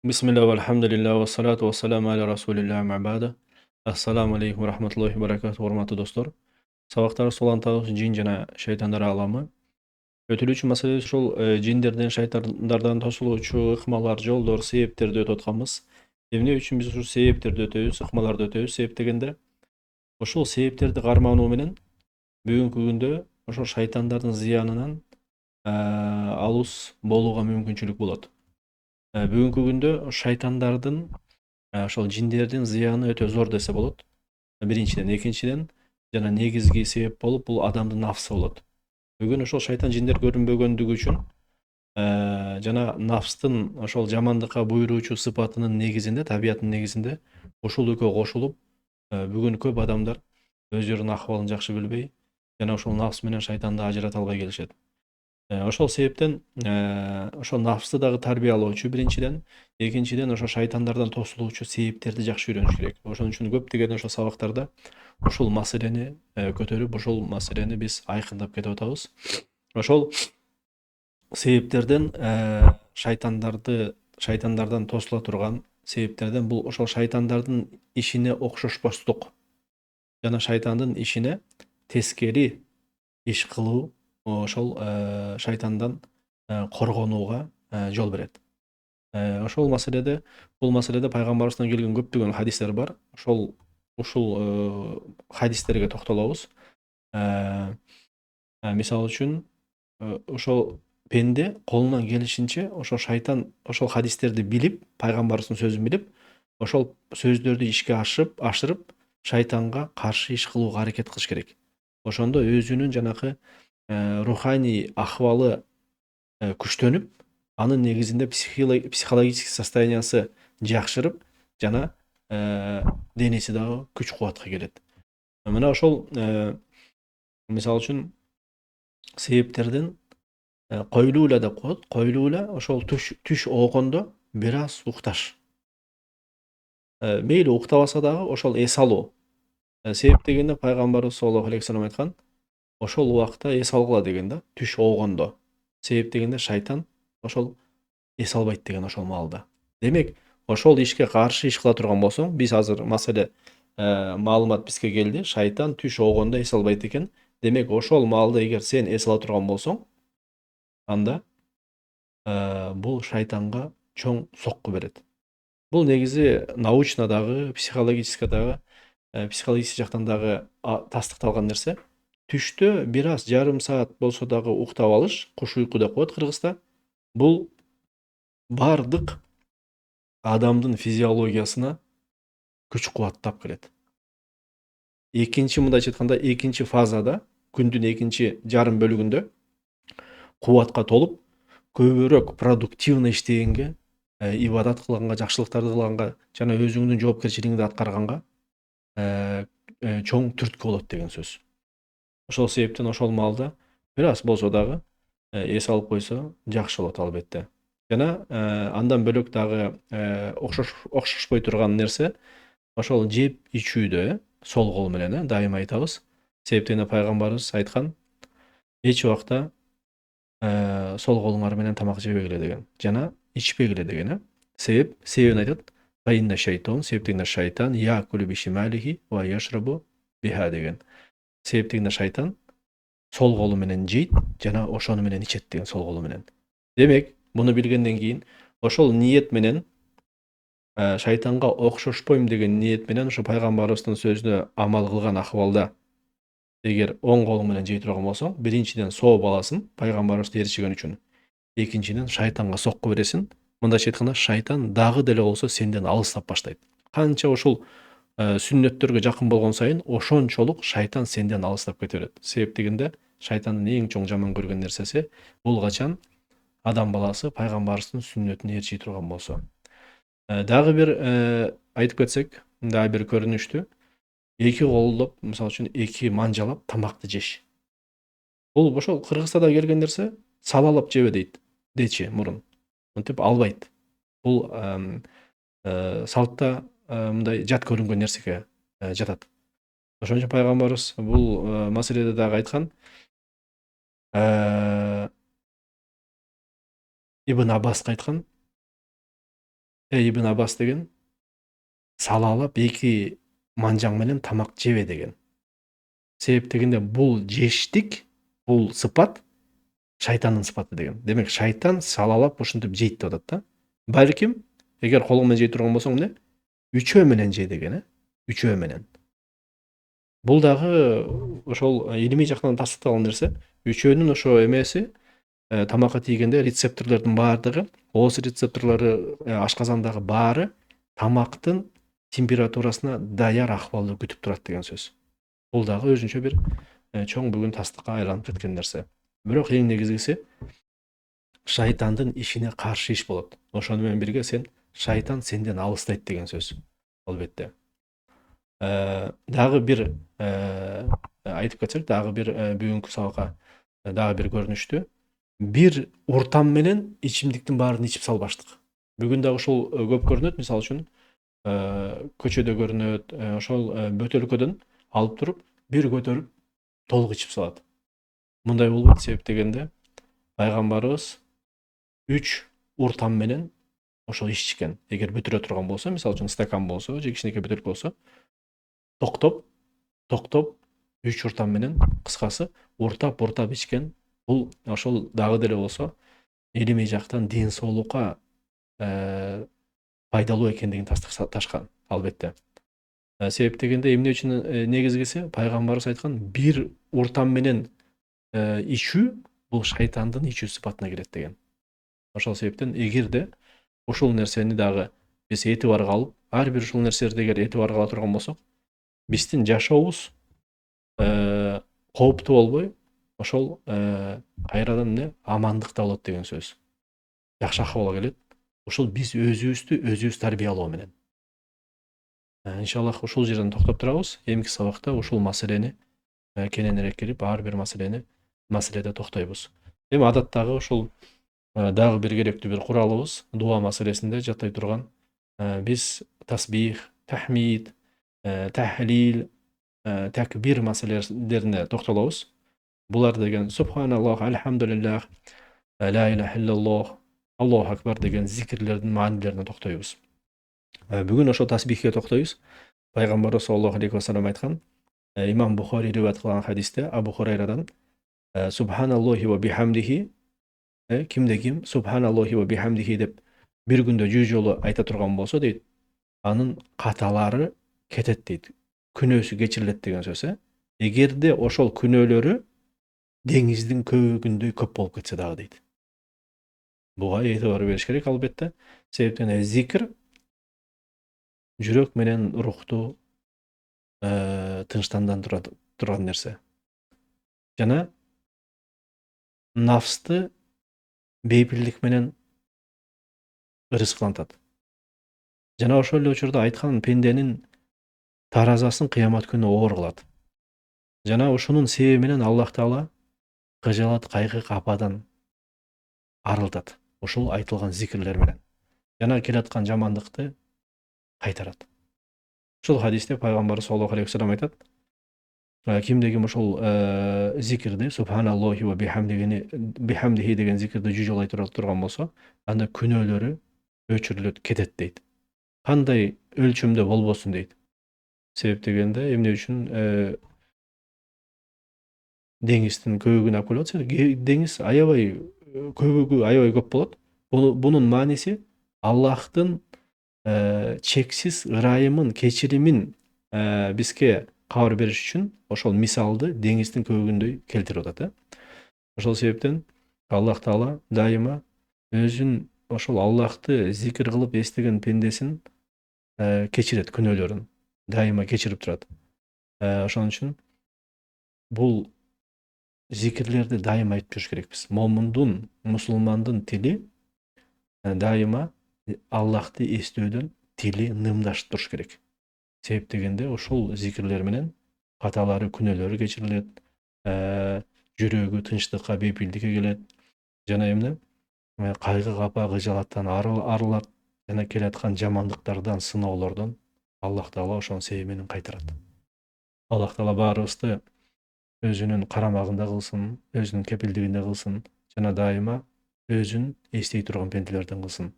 Бисмилля ва алхамдулилля ва салату ва саламу аля расулилля мa'бада. Ассаламу алейкум ва рахматуллахи ва баракату, урматтуу достор. Сабактар улантабыз жин жана шайтандар ааламы. Өтүлүүчү маселе ушул жиндерден, шайтандардан тосулуучу ыкмалар, жолдор, себептерди өтүп атканбыз. Эмне үчүн биз ушул себептерди өтөбүз, ыкмаларды өтөбүз? Себеп дегенде, ошол себептерди кармануу менен бүгүнкү күндө ошол шайтандардын зыянынан алыс болууга мүмкүнчүлүк болот. Бүгүнкү күндө шайтандардын, ошол жиндердин зыяны өтө зор десе болот. Биринчиден, экинчиден жана негизги себеп болуп бул адамдын нафсы болот. Бүгүн ошол шайтан жиндер көрүнбөгөндүгү үчүн жана нафстын ошол жамандыкка буйруучу сыпатынын негизинде, табиятынын негизинде ушул экөө кошулуп, бүгүн көп адамдар өздөрүнүн акыбалын жакшы билбей, жана ошол нафс менен шайтанды ажырата албай келишет. Ошол себептен ошол нафсты дагы тарбиялоочу биринчиден, экинчиден ошо шайтандардан тосулуучу себептерди жакшы үйрөнүш керек. Ошон үчүн көптөгөн ошол сабактарда ушул маселени көтөрүп, ушул маселени биз айкындап кетип атабыз. Ошол себептерден, шайтандардан тосула турган себептерден бул ошол шайтандардын ишине окшошпостук жана шайтандын ишине тескери иш кылуу ошол шайтандан коргонууга жол берет. Ошол маселеде, бул маселеде пайгамбарыбыздан келген көптөгөн хадистер бар. Ушул хадистерге токтолобуз. Мисалы үчүн, ошол пенде колунан келишинче ошол шайтан ошол хадистерди билип, пайгамбарыбыздын сөзүн билип, ошол сөздөрдү ишке ашырып, шайтанга каршы иш кылууга аракет кылыш керек. Ошондо өзүнүн жанакы руханий акыбалы күчтөнүп, анын негизинде психологический состояниясы жакшырып, жана денеси дагы күч кубатка келет. Мына ошол мисалы үчүн себептерден койлуула деп коет. Койлуула ошол түш оогондо бир аз укташ. Мейли уктабаса дагы ошол эс алуу. Себеп дегенде пайгамбарыбыз саллаллаху алейхи вассалам айткан, ошол убакта эс алгыла деген да, түш оогондо. Себеп дегенде шайтан ошол эс албайт деген ошол маалда. Демек, ошол ишке каршы иш кыла турган болсоң, биз азыр маселе маалымат бизге келди, шайтан түш оогондо эс албайт экен. Демек, ошол маалда эгер сен эс ала турган болсоң, анда бул шайтанга чоң сокку берет. Бул негизи научно дагы, психологический жактан дагы тастыкталган нерсе. Түштө бир аз жарым саат болсо дагы уктап алыш, куш уйку деп коет кыргызда. Бул бардык адамдын физиологиясына күч кубаттап келет. Экинчи, мындайча айтканда, экинчи фазада, күндүн экинчи жарым бөлүгүндө кубатка толуп, көбүрөөк продуктивно иштегенге, ибадат кылганга, жакшылыктарды кылганга жана өзүңдүн жоопкерчилигиңди аткарганга чоң түрткү болот деген сөз. Ошол себептен ошол маалда бир аз болсо дагы эс алып койсо жакшы болот албетте. Жана андан бөлөк дагы окшошпой турган нерсе ошол жеп ичүүдө, сол кол менен дайыма айтабыз. Себептен пайгамбарыбыз айткан, эч убакта сол колуңар менен тамак жебегиле деген, жана ичпегиле деген. Себебин айтат. Фаинна шайтан, себептен шайтан якулу бишималихи ва яшрабу биха деген. Себептен шайтан сол колу менен жейт жана ошону менен ичет деген, сол колу менен. Демек, муну билгенден кийин ошол ниет менен шайтанга окшошпойм деген ниет менен ошо пайгамбарыбыздын сөзүнө амал кылган акыбалда эгер оң колуң менен жей турган болсоң, биринчиден сооп аласың, пайгамбарыбызды ээрчиген үчүн. Экинчиден шайтанга сокку бересиң. Мындайча айтканда, шайтан дагы деле болсо сенден алыстап баштайт. Канча ушул сүннөттөргө жакын болгон сайын ошончолук шайтан сенден алыстап кете берет. Себеп дегенде шайтандын эң чоң жаман көргөн нерсеси бул качан адам баласы пайгамбарыбыздын сүннөтүн ээрчий турган болсо. Дагы бир айтып кетсек, дагы бир көрүнүштү. Эки колдоп, мисалы үчүн эки манжалап тамакты жеш. Бул ошол Кыргызстанда келген нерсе, салалап жебе дейчи мурун. Мынтип албайт. Бул салтта мындай жат көрүнгөн нерсеге жатат. Ошон үчүн пайгамбарыбыз бул маселеде дагы айткан. Ибн Аббаска айткан, Ибн Аббас деген салалап эки манжаң менен тамак жебе деген. Себеп дегенде бул жештик, бул сыпат шайтандын сыпаты деген. Демек шайтан салалап ушинтип жейт деп атат да. Балким эгер колуң менен жей турган болсоң эмне? Үчөө менен же деген, үчөө менен. Бул дагы ошол илимий жактан тастыкталган нерсе. Үчөөнүн ошо эмеси тамакка тийгенде рецепторлордун баардыгы, ооз рецепторлору ашказандагы баары тамактын температурасына даяр акыбалда күтүп турат деген сөз. Бул дагы өзүнчө бир чоң бүгүн тастыкка айланып кеткен нерсе. Бирок эң негизгиси шайтандын ишине каршы иш болот. Ошону менен бирге шайтан сенден алыстайт деген сөз. Албетте. Дагы бир айтып кетсек, дагы бир бүгүнкү сабакка дагы бир көрүнүштү. Бир уртам менен ичимдиктин баарын ичип салбаштык. Бүгүн дагы ушул көп көрүнөт. Мисалы үчүн көчөдө көрүнөт. Ошол бөтөлкөдөн алып туруп, бир көтөрүп толук ичип салат. Мындай болбойт. Себеп дегенде пайгамбарыбыз 3 уртам менен ошол ичкен. Эгер бүтүрө турган болсо, мисалы үчүн стакан болсо, же кичинекей бөтөлкө болсо, токтоп 3 уртам менен, кыскасы уртап ичкен. Бул ошол дагы деле болсо илимий жактан ден соолукка пайдалуу экендигин тасташкан, албетте. Себеп дегенде эмне үчүн негизгиси пайгамбарыбыз айткан, бир уртам менен ичүү бул шайтандын ичүү сыпатына кирет деген. Ошол себептен эгерде ушул нерсени дагы биз этибарга алып, ар бир ушул нерселерди эгер этибарга ала турган болсок, биздин жашообуз кооптуу болбой, ошол кайрадан эмне амандыкта болот деген сөз. Жакшы акыбалга келет. Ушул биз өзүбүздү тарбиялоо менен. Иншаллах ушул жерден токтоп турабыз. Эмки сабакта ушул маселени кененирээк кирип, ар бир маселеде токтойбуз. Эми адаттагы ушул дагы бир керектүү бир куралыбыз дуа маселесинде жаттай турган биз тасбих, тахмид, тахлил, такбир маселелерине токтолобуз. Булар деген субханаллах, альхамдулиллах, ла иляха иллаллах, Аллаху акбар деген зикирлердин маанилерине токтойбуз. Бүгүн ошо тасбихке токтойбуз. Пайгамбарыбыз саллаллаху алейхи ва саллям айткан, имам Бухари риваят кылган хадисте Абу Хурайрадан субханаллахи ва бихамдихи, кимде ким субханаллахи ва бихамдихи деп бир күндө 100 жолу айта турган болсо дейт, анын каталары кетет дейт. Күнөөсү кечирилет деген сөз. Эгерде ошол күнөөлөрү деңиздин көбүгүндөй көп болуп кетсе дагы дейт. Буга этибар бериш керек, албетте. Себептен зикир жүрөк менен рухту тынчтандыран нерсе. Жана нафсты бейпилдик менен ырыскылантат. Жана ошол эле учурда айткан пенденин таразасын кыямат күнү оор кылат. Жана ушунун себеби менен Аллах Таала кыжалат, кайгы, кападан арылтат. Ушул айтылган зикирлер менен. Жана келаткан жамандыкты кайтарат. Ушул хадисте пайгамбар саллаллаху алейхи ва саллям айтат, кимде ким ушул зикирди субханаллахи ва бихамдихи деген зикирди 100 жолу айта турган болсо, анда күнөөлөрү өчүрүлөт, кетет дейт. Кандай өлчөмдө болбосун дейт. Себеп дегенде эмне үчүн деңиздин көбүгүн алып келип атат. Деңиз аябай көбүгү аябай көп болот. Бунун мааниси Аллахтын чексиз ырайымын, кечиримин бизге кабар бериш үчүн ошол мисалды деңиздин көбүгүндөй келтирип атат. Ошол себептен Аллах Таала дайыма өзүн ошол Аллахты зикир кылып эстеген пендесин кечирет, күнөөлөрүн дайыма кечирип турат. Ошон үчүн бул зикирлерди дайыма айтып жүрүш керекпиз. Момундун, мусулмандын тили дайыма Аллахты эстөөдөн тили нымдашып туруш керек. Себеп дегенде ушул зикирлер менен каталары, күнөөлөрү кечирилет, жүрөгү тынчтыкка, бейпилдикке келет. Жана эмне? Кайгы, капа, кыжалаттан арылат. Жана келаткан жамандыктардан, сыноолордон Аллах Таала ошонун себеби менен кайтарат. Аллах Таала баарыбызды өзүнүн карамагында кылсын, өзүнүн кепилдигинде кылсын, жана дайыма өзүн эстей турган пенделерден кылсын.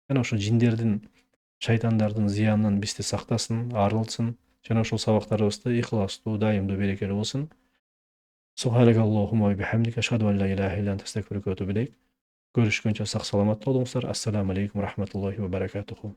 Жана ошо жиндердин шайтандардын зыянынан бизди сактасын, арылтсын. Жана ошол сабактарыбызды ихластуу, дайымдуу, берекелүү болсун. Субханакаллахумма ва бихамдика ашхаду ан ла илаха илля анта астагфирука ва атубу илейк. Görüşкөнчө сак саламат болуңуздар. Ассаламу алейкум рахматуллахи ва баракатуху.